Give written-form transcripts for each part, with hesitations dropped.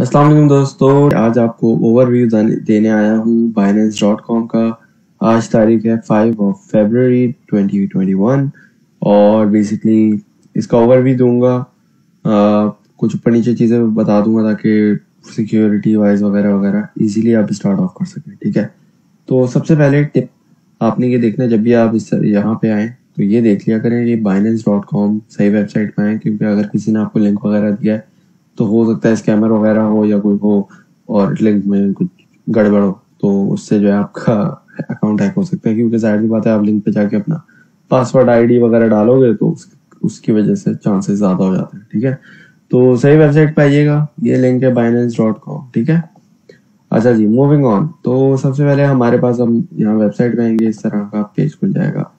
अस्सलाम वालेकुम दोस्तों, आज आपको ओवरव्यू देने आया हूँ Binance.com का। आज तारीख है 5 फरवरी 2021 और बेसिकली इसका ओवरव्यू दूंगा। कुछ ऊपर नीचे चीज़ें बता दूंगा ताकि सिक्योरिटी वाइज वगैरह वगैरह इजीली आप स्टार्ट ऑफ कर सकें। ठीक है, तो सबसे पहले टिप आपने ये देखना है, जब भी आप इस यहाँ पे आएँ तो ये देख लिया करें ये Binance.com सही वेबसाइट पे आए, क्योंकि अगर किसी ने आपको लिंक वगैरह दिया है तो हो सकता है स्कैमर वगैरह हो या कोई हो और लिंक में कुछ गड़बड़ हो, तो उससे जो है आपका अकाउंट हैक हो सकता है। क्योंकि जाहिर सी बात है, आप लिंक पे जाके अपना पासवर्ड आईडी वगैरह डालोगे तो उसकी वजह से चांसेस ज़्यादा हो जाते हैं। ठीक है, तो सही वेबसाइट पे आइएगा, ये लिंक है Binance.com। ठीक है, अच्छा जी, मूविंग ऑन। तो सबसे पहले हमारे पास, हम यहाँ वेबसाइट पे आएंगे, इस तरह का पेज खुल जाएगा।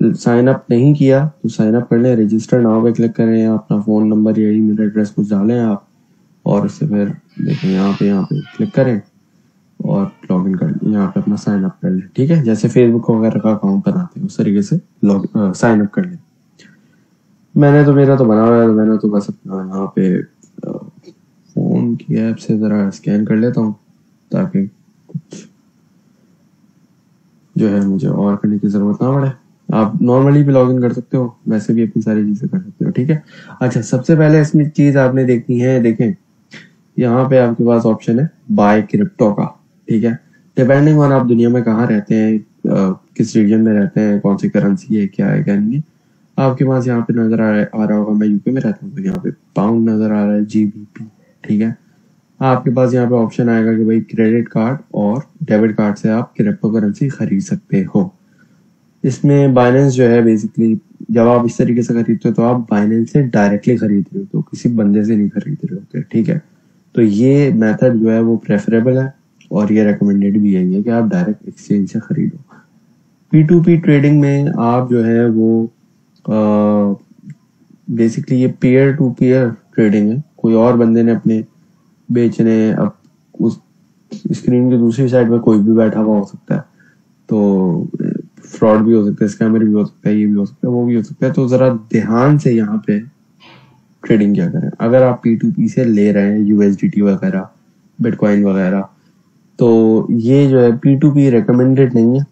साइन अप नहीं किया तो साइन अप कर लें, रजिस्टर नाउ पे क्लिक करें, अपना फ़ोन नंबर या ईमेल एड्रेस कुछ डालें आप, और उससे फिर देखें यहाँ पे क्लिक करें और लॉग इन कर लें, यहाँ पे अपना साइन अप कर लें। ठीक है, जैसे फेसबुक वगैरह का अकाउंट बनाते हैं उस तरीके से साइन अप कर लें। मेरा तो बना हुआ है, मैंने तो बस अपना यहाँ पे फ़ोन की ऐप से ज़रा स्कैन कर लेता हूँ ताकि कुछ जो है मुझे और करने की ज़रूरत ना पड़े। आप नॉर्मली भी लॉग इन कर सकते हो, वैसे भी अपनी सारी चीज़ें कर सकते हो। ठीक है, अच्छा, सबसे पहले इसमें चीज़ आपने देखनी है, देखें यहाँ पे आपके पास ऑप्शन है बाय क्रिप्टो का। ठीक है, डिपेंडिंग ऑन आप दुनिया में कहाँ रहते हैं, किस रीजन में रहते हैं, कौन सी करेंसी है, क्या है क्या नहीं है। आपके पास यहाँ पे नज़र आ रहा होगा, मैं यूके में रहता हूँ तो यहाँ पे पाउंड नज़र आ रहा है, GBP। ठीक है, आपके पास यहाँ पे ऑप्शन आएगा कि भाई क्रेडिट कार्ड और डेबिट कार्ड से आप क्रिप्टो करेंसी खरीद सकते हो। इसमें बाइनेंस जो है, बेसिकली जब आप इस तरीके से खरीदते हो तो आप बाइनेंस से डायरेक्टली खरीद रहे हो, तो किसी बंदे से नहीं खरीद रहे होते। ठीक है, तो ये मेथड जो है वो प्रेफरेबल है और ये रिकमेंडेड भी है कि आप डायरेक्ट एक्सचेंज से खरीदो। P2P ट्रेडिंग में आप जो है वो बेसिकली ये पीयर टू पीयर ट्रेडिंग है, कोई और बंदे ने अपने बेचने, अब उस स्क्रीन की दूसरी साइड में कोई भी बैठा हुआ हो सकता है, तो फ्रॉड भी हो सकता है, स्कैमर भी हो सकता है, ये भी हो सकता है, वो भी हो सकता है। तो ज़रा ध्यान से यहाँ पे ट्रेडिंग क्या करें। अगर आप P2P से ले रहे हैं USDT वगैरह, बिटकॉइन वगैरह, तो ये जो है P2P रिकमेंडेड नहीं है।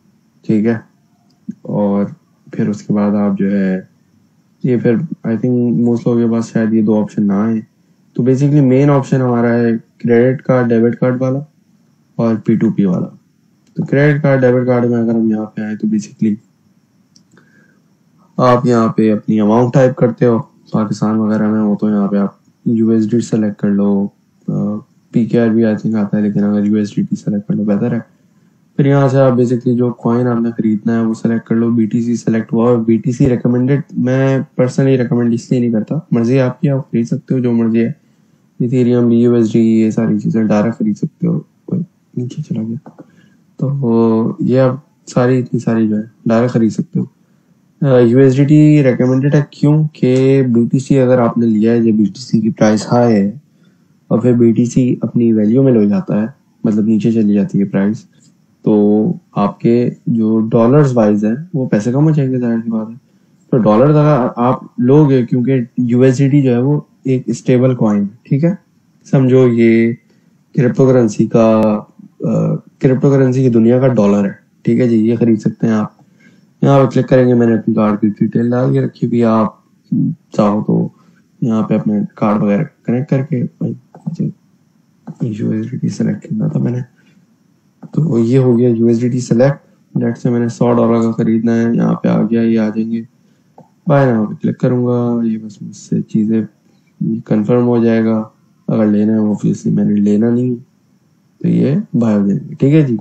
ठीक है, और फिर उसके बाद आप जो है ये, फिर आई थिंक मोस्ट लोगों के पास शायद ये दो ऑप्शन ना आए। तो बेसिकली मेन ऑप्शन हमारा है क्रेडिट कार्ड डेबिट कार्ड वाला और P2P वाला। तो क्रेडिट कार्ड डेबिट कार्ड में अगर हम यहाँ पे आए तो बेसिकली आप यहाँ पे अपनी अमाउंट टाइप करते हो, पाकिस्तान वगैरह में हो तो यहाँ पे आप USD सेलेक्ट कर लो, PKR भी आई थिंक आता है, लेकिन अगर USDT सेलेक्ट कर लो बेहतर है। फिर यहाँ से आप बेसिकली जो कॉइन आपने खरीदना है वो सेलेक्ट कर लो, BTC सेलेक्ट हुआ, और BTC रिकमेंडेड मैं पर्सनली रिकमेंड इसलिए नहीं करता, मर्जी आपकी, आप खरीद सकते हो जो मर्जी है। इथेरियम, USD, ये सारी चीज़ें डायरेक्ट खरीद सकते हो। नीचे चला गया, तो ये आप इतनी सारी जो है डायरेक्ट खरीद सकते हो। USDT रिकमेंडेड है क्योंकि BTC अगर आपने लिया है, जब BTC की प्राइस हाई है और फिर BTC अपनी वैल्यू में ले जाता है, मतलब नीचे चली जाती है प्राइस, तो आपके जो डॉलर्स वाइज है वो पैसे कम हो जाएंगे, जाहिर सी बात है। तो डॉलर्स अगर आप लोगे, क्योंकि USDT जो है वो एक स्टेबल कॉइन है। ठीक है, समझो ये क्रिप्टो करेंसी की दुनिया का डॉलर है। ठीक है जी, ये खरीद सकते हैं आप। यहाँ पे क्लिक करेंगे, मैंने अपनी कार्ड की डिटेल डाल के रखी भी, आप चाहो तो यहाँ पे अपने कार्ड वगैरह कनेक्ट करके, USDT सेलेक्ट करना था मैंने, तो ये हो गया USDT सेलेक्ट। लेट से मैंने $100 का खरीदना है, यहाँ पे आ गया, ये आ जाएंगे, बाय नाउ पे क्लिक करूंगा, ये बस मुझसे चीज़ें कंफर्म हो जाएगा। अगर लेना है, ऑब्वियसली मैंने लेना नहीं, तो ये बाय हो जाएंगे। ठीक है जी,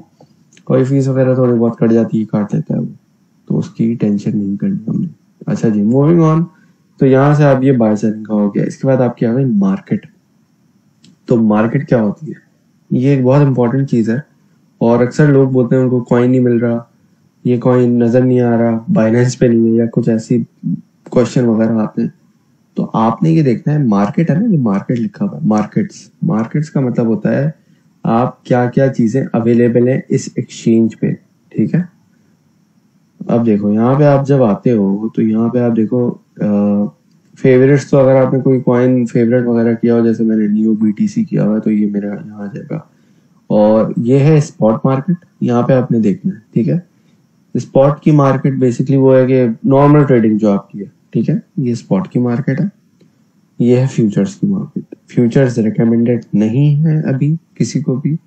कोई फीस वगैरह थोड़ी बहुत कट जाती है, काट लेता है वो, तो उसकी टेंशन नहीं करनी हमने। अच्छा जी, मूविंग ऑन। तो यहाँ से आप ये बाय सेलिंग का हो गया। इसके बाद आपकी आ गई मार्केट। तो मार्केट क्या होती है, ये एक बहुत इंपॉर्टेंट चीज़ है, और अक्सर लोग बोलते हैं उनको कॉइन नहीं मिल रहा, ये कॉइन नज़र नहीं आ रहा, बाइनेंस पे नहीं है, या कुछ ऐसी क्वेश्चन वगैरह आते हैं। तो आपने ये देखना है, मार्केट है ना, ये मार्केट लिखा हुआ है, मार्केट्स का मतलब होता है आप क्या क्या चीज़ें अवेलेबल है इस एक्सचेंज पे। ठीक है, अब देखो यहाँ पे आप जब आते हो तो यहाँ पे आप देखो फेवरेट्स तो अगर आपने कोई कॉइन फेवरेट वगैरह किया हो, जैसे मैंने नियो BTC किया हुआ है, तो ये मेरा यहाँ आ जाएगा। और ये है स्पॉट मार्केट, यहाँ पे आपने देखना है, ठीक है। स्पॉट की मार्केट बेसिकली वो है कि नॉर्मल ट्रेडिंग जो आपकी है, ठीक है, ये स्पॉट की मार्केट है। ये है फ्यूचर्स की मार्केट। फ्यूचर्स रिकमेंडेड नहीं है अभी किसी को भी।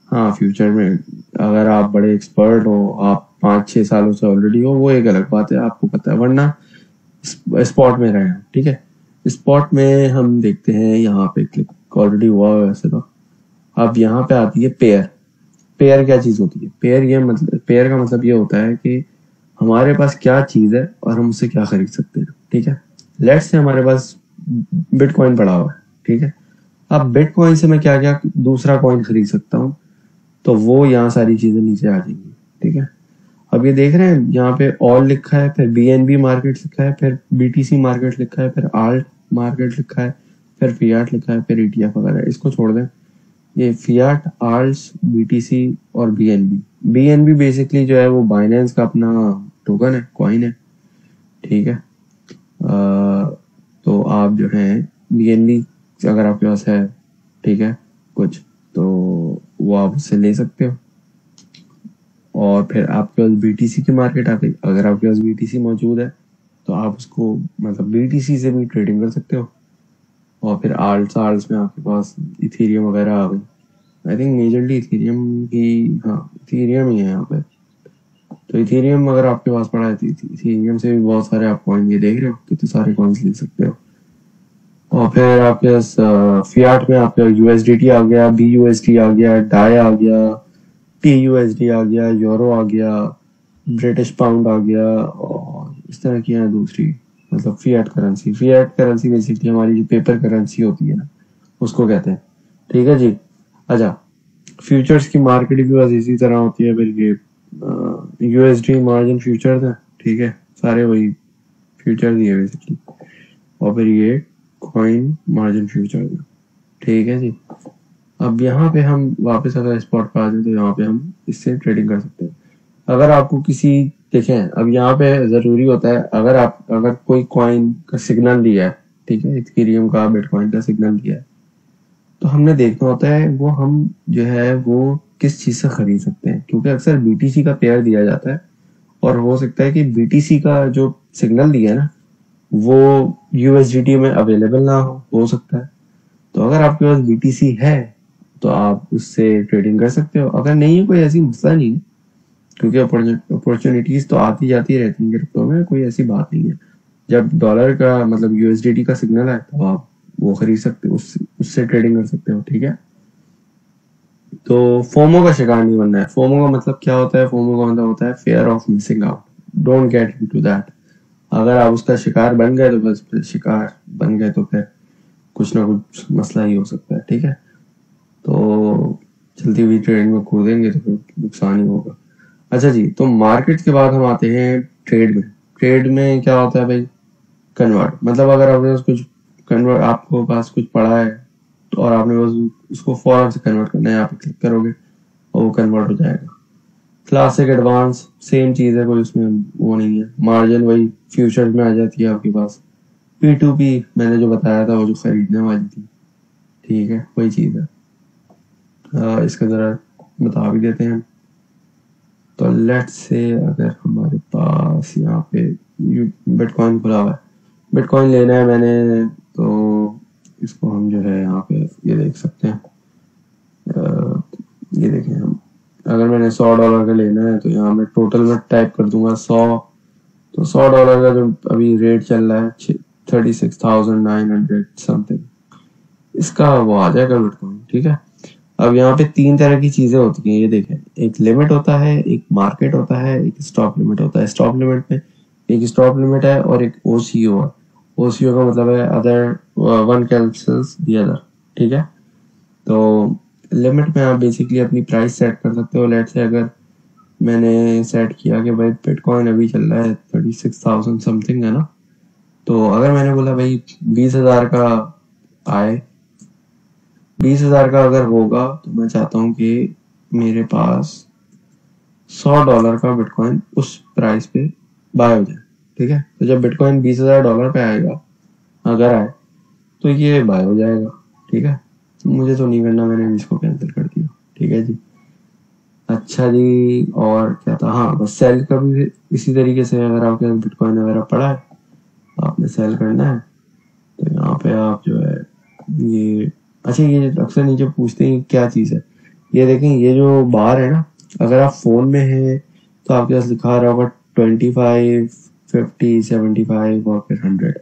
हाँ, फ्यूचर में अगर आप बड़े एक्सपर्ट हो, आप 5-6 सालों से ऑलरेडी हो, वो एक अलग बात है, आपको पता है, वरना स्पॉट में रहे, ठीक है। स्पॉट में हम देखते हैं, यहाँ पे क्लिक ऑलरेडी हुआ है वैसे तो। अब यहाँ पे आती है पेयर। पेयर क्या चीज होती है? पेयर का मतलब ये होता है कि हमारे पास क्या चीज है और हम उससे क्या खरीद सकते हैं, ठीक है। लेट्स से हमारे पास बिटकॉइन पड़ा हुआ है, ठीक है। अब बिटकॉइन से मैं क्या क्या दूसरा कॉइन खरीद सकता हूँ, तो वो यहाँ सारी चीजें नीचे आ जाएंगी, ठीक है। अब ये देख रहे हैं, यहाँ पे ऑल लिखा है, फिर BNB मार्केट लिखा है, फिर BTC मार्केट लिखा है, फिर आल्ट मार्केट लिखा है, फिर फियाट लिखा है, फिर ETF वगैरह। इसको छोड़ दें, ये फियाट, आल्ट्स, BTC और BNB बेसिकली जो है वो बाइनेंस का अपना टोकन है, कॉइन है, ठीक है। तो आप जो है BNB अगर आपके पास है, ठीक है, कुछ, तो वो आप उससे ले सकते हो। और फिर आपके पास BTC की मार्केट आ गई। अगर आपके पास BTC मौजूद है तो आप उसको मतलब BTC से भी ट्रेडिंग कर सकते हो। और फिर आल्ट्स में आपके पास इथेरियम वगैरह आ गई। आई थिंक मेजरली इथेरियम ही, हाँ इथेरियम ही है यहाँ पे। तो इथेरियम अगर आपके पास पड़ा है तो इथेरियम से भी बहुत सारे आप कॉइन, ये देख रहे हो कितने सारे कॉइन्स ले सकते हो। और फिर आपके पास फियाट में आपका USDT आ गया, BUSD आ गया, डाई आ गया, TUSD आ गया, यूरो आ गया, ब्रिटिश पाउंड आ गया, और इस तरह की है दूसरी, मतलब Fiat currency. Fiat currency basically हमारी जो पेपर करेंसी होती है ना, उसको कहते हैं, ठीक है जी। अच्छा, फ्यूचर्स की मार्केट भी बस इसी तरह होती है। फिर ये USD मार्जिन फ्यूचर्स है, ठीक है, सारे वही फ्यूचर्स ही है बेसिकली। और फिर ये कॉइन मार्जिन फ्यूचर्स है, ठीक है जी। अब यहाँ पे हम वापस अगर स्पॉट पर आ जाए तो यहाँ पे हम इससे ट्रेडिंग कर सकते हैं। अगर आपको किसी, देखें अब यहाँ पे जरूरी होता है, अगर कोई कॉइन का सिग्नल दिया है, ठीक है, इथेरियम का, बिटकॉइन का सिग्नल दिया है, तो हमने देखना होता है वो हम जो है वो किस चीज से खरीद सकते हैं, क्योंकि अक्सर BTC का पेयर दिया जाता है और हो सकता है कि BTC का जो सिग्नल दिया है ना वो USDT में अवेलेबल ना हो सकता है। तो अगर आपके पास BTC है तो आप उससे ट्रेडिंग कर सकते हो। अगर नहीं है, कोई ऐसी मसला नहीं, क्योंकि अपॉर्चुनिटीज तो आती जाती रहती है क्रिप्टो में, कोई ऐसी बात नहीं है। जब डॉलर का मतलब USDT का सिग्नल है तो आप वो खरीद सकते हो, उससे ट्रेडिंग कर सकते हो, ठीक है। तो फोमो का शिकार नहीं बनना है। फोमो का मतलब क्या होता है? फोमो का मतलब होता है fair of missing out. Don't get into that. अगर आप उसका शिकार बन गए तो बस, फिर शिकार बन गए तो फिर कुछ ना कुछ मसला ही हो सकता है, ठीक है। तो चलती हुई ट्रेड में कूदेंगे तो फिर नुकसान ही होगा। अच्छा जी, तो मार्केट के बाद हम आते हैं ट्रेड में। ट्रेड में क्या होता है भाई? कन्वर्ट, मतलब अगर आपने कुछ कन्वर्ट, आपको पास कुछ पड़ा है तो और आपने बस उसको फौरन से कन्वर्ट करना है, यहाँ पे क्लिक करोगे और वो कन्वर्ट हो जाएगा। क्लासिक, एडवांस, सेम चीज है, कोई उसमें वो नहीं है। मार्जिन वही फ्यूचर में आ जाती है आपके पास। P2P मैंने जो बताया था, वो जो खरीदने वाली थी, ठीक है, वही चीज है। इसका जरा बता भी देते हैं। तो लेट्स से अगर हमारे पास यहाँ पे बिटकॉइन खुला हुआ है, बिटकॉइन लेना है मैंने, तो इसको हम जो है यहाँ पे ये देख सकते हैं। ये देखें, हम अगर मैंने $100 का लेना है तो यहाँ मैं टोटल में टाइप कर दूंगा 100। तो $100 का जो अभी रेट चल रहा है 36,900 समथिंग, इसका वो आ जाएगा बिटकॉइन, ठीक है। अब यहाँ पे 3 तरह की चीजें होती हैं, ये देखें, एक लिमिट होता है, एक मार्केट होता है, एक स्टॉप लिमिट होता है। स्टॉप लिमिट में एक स्टॉप लिमिट है और एक OCO है। OCO का मतलब है other one cancels the other, ठीक है। तो लिमिट में आप बेसिकली अपनी प्राइस सेट कर सकते हो। लेट से अगर मैंने सेट किया कि भाई बिटकॉइन अभी चल रहा है 36,000 समथिंग है ना, तो अगर मैंने बोला भाई 20,000 का आए, 20,000 का अगर होगा तो मैं चाहता हूँ कि मेरे पास $100 का बिटकॉइन उस प्राइस पे बाय हो जाए, ठीक है। तो जब बिटकॉइन $20,000 पे आएगा अगर आए तो ये बाय हो जाएगा। ठीक है, मुझे तो नहीं करना, मैंने इसको कैंसिल कर दिया। ठीक है जी। अच्छा जी, और क्या था, हाँ बस सेल का भी इसी तरीके से, अगर आपके पास बिटकॉइन वगैरह पड़ा है, आपने सेल करना है, तो यहाँ पे आप जो है ये, अच्छा ये अक्सर नीचे पूछते हैं क्या चीज़ है, ये देखें, ये जो बार है ना, अगर आप फोन में है तो आपके पास लिखा रहा होगा 25, 50, 75 और फिर 100।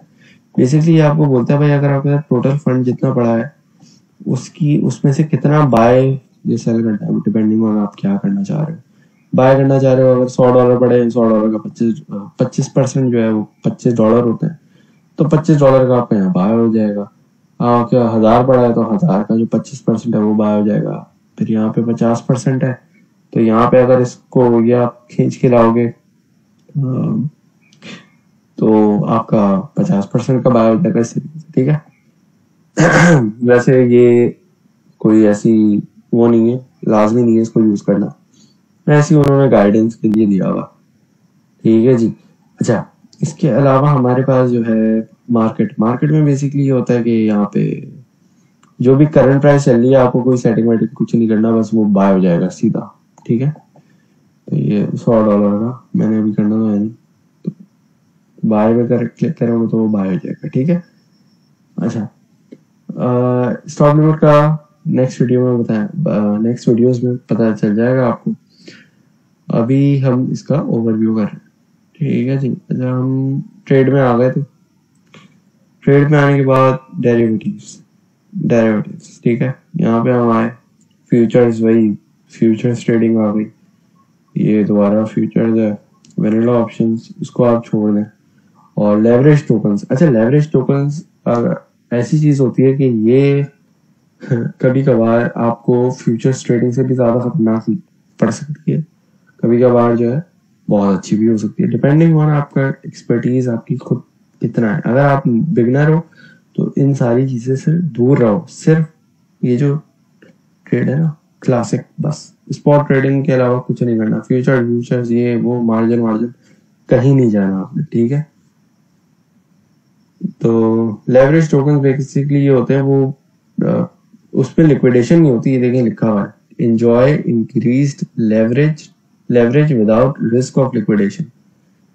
बेसिकली ये आपको बोलता है भाई, अगर आपके पास टोटल फंड जितना पड़ा है उसकी, उसमें से कितना बाय या सेल करना है, डिपेंडिंग ऑन आप क्या करना चाह रहे हो। बाय करना चाह रहे हो, अगर $100 पड़े, $100 का 25% जो है वो $25 होते हैं, तो $25 का आपका यहाँ बाय हो जाएगा। आपके 1000 पड़ा है तो 1000 का जो 25% है वो बाय हो जाएगा। फिर यहाँ पे 50% है, तो यहाँ पे अगर इसको ये आप खींच के लाओगे तो आपका 50% का बाय हो जाएगा इस तरीके से। ठीक है। वैसे ये कोई ऐसी वो नहीं है, लाजमी नहीं है इसको यूज करना, ऐसी उन्होंने गाइडेंस के लिए दिया हुआ। ठीक है जी। अच्छा, इसके अलावा हमारे पास जो है मार्केट, मार्केट में बेसिकली ये होता है कि यहाँ पे जो भी करंट प्राइस चल रही है, आपको कोई सेटिंग वेटिंग कुछ नहीं करना, बस वो बाय हो जाएगा सीधा। ठीक है, तो ये $100 का मैंने अभी करना तो है नहीं, तो बाय में कर क्लिक करोगे तो वो बाय हो जाएगा। ठीक है। अच्छा, स्टॉप लिमिट का नेक्स्ट वीडियो में बताया, नेक्स्ट वीडियोस में पता चल जाएगा आपको। अभी हम इसका ओवरव्यू कर रहे हैं। ठीक है जी। अच्छा, हम ट्रेड में आ गए थे। ट्रेड में आने के बाद डेरिवेटिव्स, डेरिवेटिव्स ठीक है, यहाँ पे हम आए, फ्यूचर्स, वही फ्यूचर्स ट्रेडिंग आ गई। ये दोबारा फ्यूचर्स है, वेनिला ऑप्शंस इसको आप छोड़ दें। और लेवरेज टोकन्स, अच्छा लेवरेज टोकन्स ऐसी चीज होती है कि ये कभी कभार आपको फ्यूचर्स ट्रेडिंग से भी ज्यादा खतरनाक पड़ सकती है, कभी कभार जो है बहुत अच्छी भी हो सकती है, डिपेंडिंग ऑन आपका एक्सपर्टीज आपकी खुद कितना है। अगर आप बिगनर हो तो इन सारी चीजें से दूर रहो, सिर्फ ये जो ट्रेड है ना क्लासिक, बस स्पॉट ट्रेडिंग के अलावा कुछ नहीं करना, फ्यूचर्स ये वो मार्जिन वार्जिन कहीं नहीं जाना आपने। ठीक है, तो लेवरेज टोकन बेसिकली ये होते हैं, वो उस पर लिक्विडेशन नहीं होती, ये देखें लिखा हुआ है, enjoy increased leverage, leverage without risk of liquidation.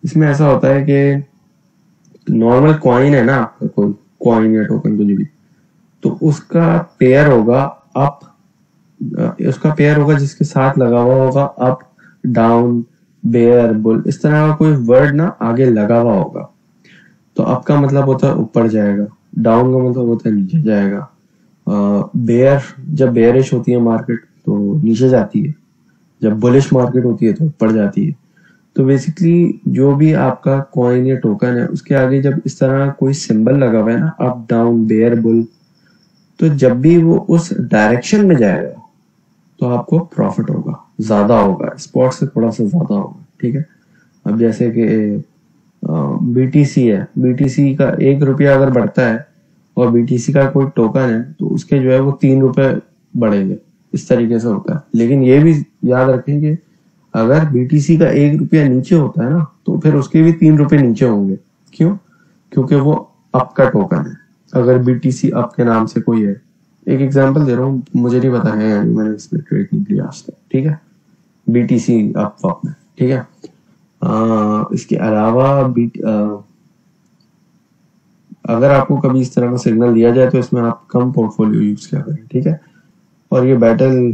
इसमें ऐसा होता है कि नॉर्मल कॉइन है ना आपका, कोई कॉइन या टोकन कुछ भी, तो उसका पेयर होगा अप, उसका पेयर होगा जिसके साथ लगा हुआ होगा अप, डाउन, बेयर, बुल, इस तरह का कोई वर्ड ना आगे लगा हुआ होगा। तो अप का मतलब होता है ऊपर जाएगा, डाउन का मतलब होता है नीचे जाएगा, बेयर जब बेयरिश होती है मार्केट तो नीचे जाती है, जब बुलिश मार्केट होती है तो ऊपर जाती है। तो बेसिकली जो भी आपका कॉइन या टोकन है उसके आगे जब इस तरह कोई सिंबल लगा हुआ है ना, अप डाउन बेयर बुल, तो जब भी वो उस डायरेक्शन में जाएगा तो आपको प्रॉफिट होगा, ज्यादा होगा, स्पॉट से थोड़ा सा ज्यादा होगा। ठीक है, अब जैसे कि बीटीसी है, बीटीसी का ₹1 अगर बढ़ता है और बीटीसी का कोई टोकन है तो उसके जो है वो ₹3 बढ़ेंगे, इस तरीके से होता है। लेकिन ये भी याद रखें कि अगर बीटीसी का ₹1 नीचे होता है ना तो फिर उसके भी ₹3 नीचे होंगे। क्यों? क्योंकि वो अप का टोकन है, अगर बीटीसी अप के नाम से कोई है। एक एग्जांपल दे रहा हूँ, मुझे नहीं पता है यानी मैंने इसमें ट्रेड नहीं किया आज तक। ठीक है, बीटीसी अप वप में। ठीक है, इसके अलावा अगर आपको कभी इस तरह का सिग्नल दिया जाए तो इसमें आप कम पोर्टफोलियो यूज किया करें। ठीक है, और ये बैटल,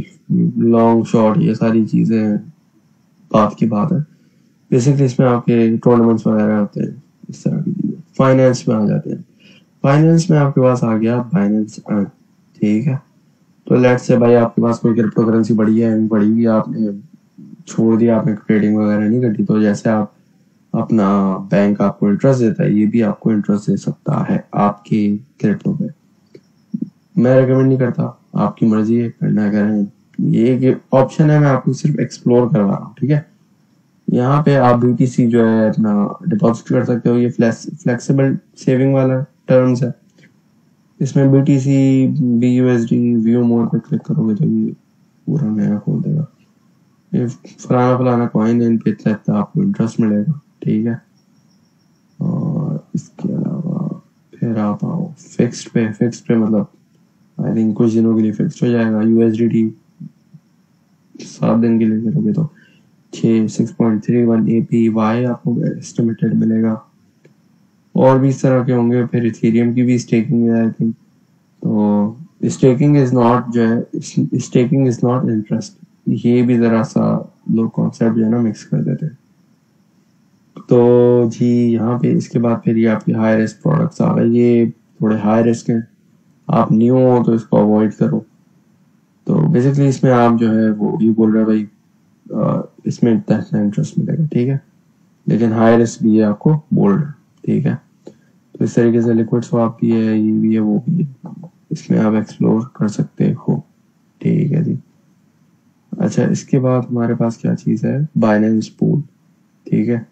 लॉन्ग शॉर्ट, ये सारी चीजें बात की बात है। बेसिकली इसमें आपके टूर्नामेंट्स वगैरह होते हैं, इस तरह की चीजें। फाइनेंस में आ जाते हैं, फाइनेंस में आपके पास आ गया बाइनेंस अर्न। ठीक है, तो लेट्स से भाई आपके पास कोई क्रिप्टो करेंसी बड़ी है, बड़ी हुई, आपने छोड़ दिया, आपने ट्रेडिंग वगैरह नहीं करती, तो जैसे आप अपना बैंक आपको इंटरेस्ट देता है, ये भी आपको इंटरेस्ट दे सकता है आपके क्रिप्टो पे। मैं रेकमेंड नहीं करता, आपकी मर्जी है, करना है करें, ये एक ऑप्शन है, मैं आपको सिर्फ एक्सप्लोर करवा रहा हूँ। ठीक है, यहाँ पे आप बीटीसी जो है अपना डिपॉजिट कर सकते हो, ये फ्लेक्सिबल सेविंग वाला टर्म्स है। इसमें बीटीसी, बीयूएसडी, व्यू मोर पे क्लिक करोगे तो ये पूरा नया खोल देगा, ये फलाना फलाना कॉइन है, इन पे इतना आपको इंटरेस्ट मिलेगा। ठीक है, और इसके अलावा फिर आप आओ फिक्स्ड पे मतलब आई थिंक कुछ दिनों के लिए फिक्स्ड हो जाएगा। USDT 7 दिन के लिए करोगे तो 6.31 APY आपको एस्टिमेटेड मिलेगा। और भी इस तरह के होंगे। फिर इथेरियम की भी स्टेकिंग है आई थिंक। तो स्टेकिंग इज नॉट जो है स्टेकिंग इज नॉट इंटरेस्ट, ये भी जरा सा लोग कॉन्सेप्ट जो है ना मिक्स कर देते हैं। तो जी यहाँ पे इसके बाद फिर ये आपके हाई रिस्क प्रोडक्ट्स आ गए। ये थोड़े हाई रिस्क हैं, आप न्यू हो तो इसको अवॉइड करो। तो बेसिकली इसमें आप जो है वो ये बोल रहे हैं भाई इसमें इतना इंटरेस्ट मिलेगा, ठीक है, लेकिन हाई रिस्क भी है आपको बोल रहे हैं, ठीक है। तो इस तरीके से लिक्विड स्वैप भी है, ये भी है, वो भी है, इसमें आप एक्सप्लोर कर सकते हो, ठीक है जी। अच्छा इसके बाद हमारे पास क्या चीज़ है, बाइनेंस पूल, ठीक है।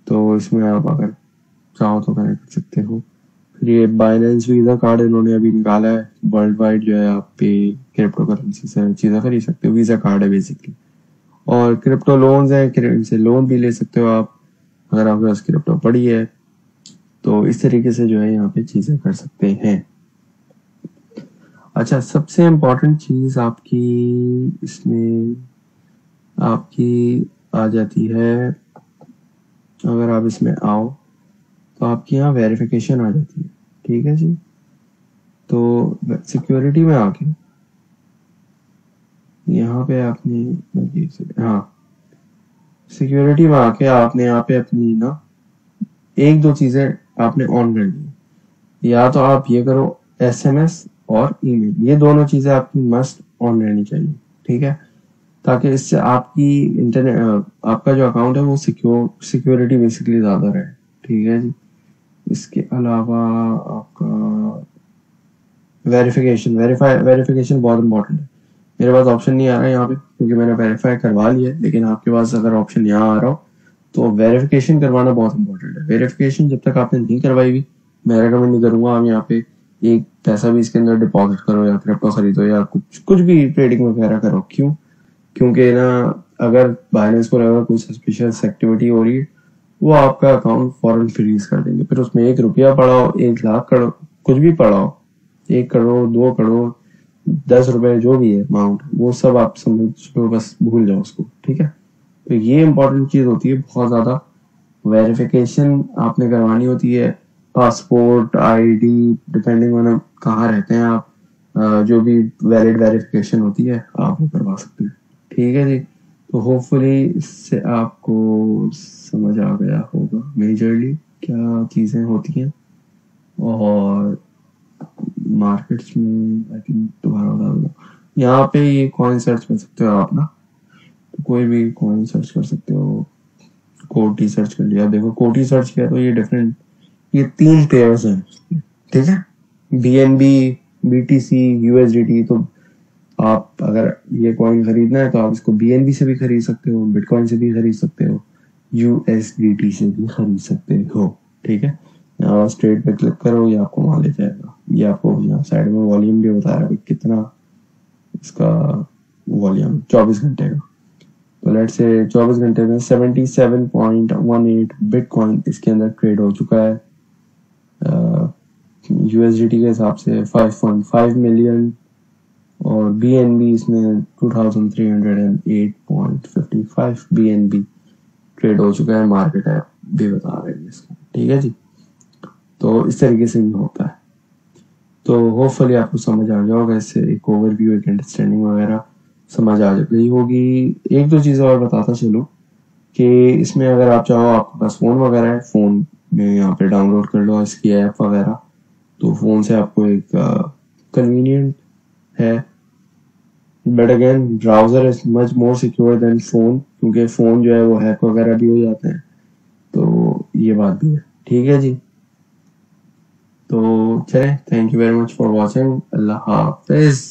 तो इसमें आप अगर चाहो तो कनेक्ट कर सकते हो। फिर ये बाइनेंस वीज़ा कार्ड इन्होंने अभी निकाला है, वर्ल्ड वाइड जो है आप पे क्रिप्टो करेंसी से चीज़ें खरीद सकते हो। वीज़ा कार्ड है बेसिकली, और क्रिप्टो लोन्स है, इनसे लोन भी ले सकते हो आप अगर आपके पास क्रिप्टो पड़ी है। तो इस तरीके से जो है यहाँ पे चीज़ें कर सकते हैं। अच्छा सबसे इम्पोर्टेंट चीज़ आपकी इसमें आपकी आ जाती है, अगर आप इसमें आओ तो आपकी यहाँ वेरिफिकेशन आ जाती है, ठीक है जी। तो सिक्योरिटी में आके यहाँ पे आपने हाँ सिक्योरिटी में आके आपने यहाँ पे अपनी ना एक दो चीज़ें आपने ऑन करनी है। या तो आप ये करो SMS और ईमेल, ये दोनों चीज़ें आपकी मस्ट ऑन रहनी चाहिए, ठीक है, ताकि इससे आपकी इंटरनेट आपका जो अकाउंट है वो सिक्योरिटी बेसिकली ज़्यादा रहे, ठीक है जी। इसके अलावा आपका वेरिफिकेशन बहुत इंपॉर्टेंट है। मेरे पास ऑप्शन नहीं आ रहा है यहाँ पे क्योंकि मैंने वेरीफाई करवा लिया है, लेकिन आपके पास अगर ऑप्शन यहाँ आ रहा हो तो वेरिफिकेशन करवाना बहुत इंपॉर्टेंट है। वेरिफिकेशन जब तक आपने नहीं करवाई हुई, मैं रेकमेंड नहीं करूंगा आप यहाँ पे एक पैसा भी इसके अंदर डिपॉजिट करो या क्रिप्टो खरीदो या कुछ भी ट्रेडिंग वगैरह करो। क्यों? क्योंकि ना अगर बाइनेंस को लगा कोई सस्पिशियस एक्टिविटी हो रही है, वो आपका अकाउंट फॉरन फ्रीज कर देंगे। फिर उसमें 1 रुपया पड़ा हो, 1 लाख करोड़ कुछ भी पड़ा हो, 1 करोड़ 2 करोड़ 10 रुपए जो भी है अमाउंट, वो सब आप समझो बस भूल जाओ उसको, ठीक है। तो ये इंपॉर्टेंट चीज होती है बहुत ज्यादा। वेरिफिकेशन आपने करवानी होती है, पासपोर्ट ID डिपेंडिंग ऑन कहाँ रहते हैं आप, जो भी वैलिड वेरिफिकेशन होती है आप वो करवा सकते हैं, ठीक है जी। तो होपफुली इससे आपको समझ आ गया होगा मेजरली क्या चीज़ें होती हैं। और मार्केट्स में आई थिंक दोबारा बता दूँ, यहाँ पे ये कॉइन सर्च कर सकते हो आप ना, तो कोई भी कॉइन सर्च कर सकते हो। कोटी सर्च कर लिया, देखो कोटी सर्च किया तो ये डिफरेंट, ये 3 पेयर्स हैं, ठीक है, BNB BTC USDT। तो आप अगर ये कॉइन खरीदना है तो आप इसको BNB से भी खरीद सकते हो, बिटकॉइन से भी खरीद सकते हो, USDT से भी खरीद सकते हो, ठीक है। यहाँ स्ट्रेट पे क्लिक करो, ये आपको वहां ले जाएगा। ये आपको यहाँ साइड में वॉल्यूम भी बता रहा है कितना इसका वॉल्यूम 24 घंटे का। तो लेट्स से 24 घंटे में 77.18 बिटकॉइन इसके अंदर ट्रेड हो चुका है। USDT के हिसाब से 5.5 मिलियन, और BNB इसमें 2308.55 BNB ट्रेड हो चुका है। मार्केट ऐप भी बता रहे हैं इसका, ठीक है जी। तो इस तरीके से ही होता है। तो होपफुली आपको समझ आ गया होगा, इससे एक ओवरव्यू एक अंडरस्टैंडिंग वगैरह समझ आ गई होगी। एक दो चीज़ और बताता चलो कि इसमें अगर आप चाहो, आपके पास फ़ोन वगैरह है, फ़ोन में यहाँ पे डाउनलोड कर लो इसकी ऐप वगैरह, तो फ़ोन से आपको एक कन्वीनियंट है। But again browser is much more secure than phone, क्योंकि फ़ोन जो है वो हैक वगैरह भी हो जाते हैं। तो ये बात भी है, ठीक है जी। तो चलें, thank you very much for watching, अल्लाह हाफिज़।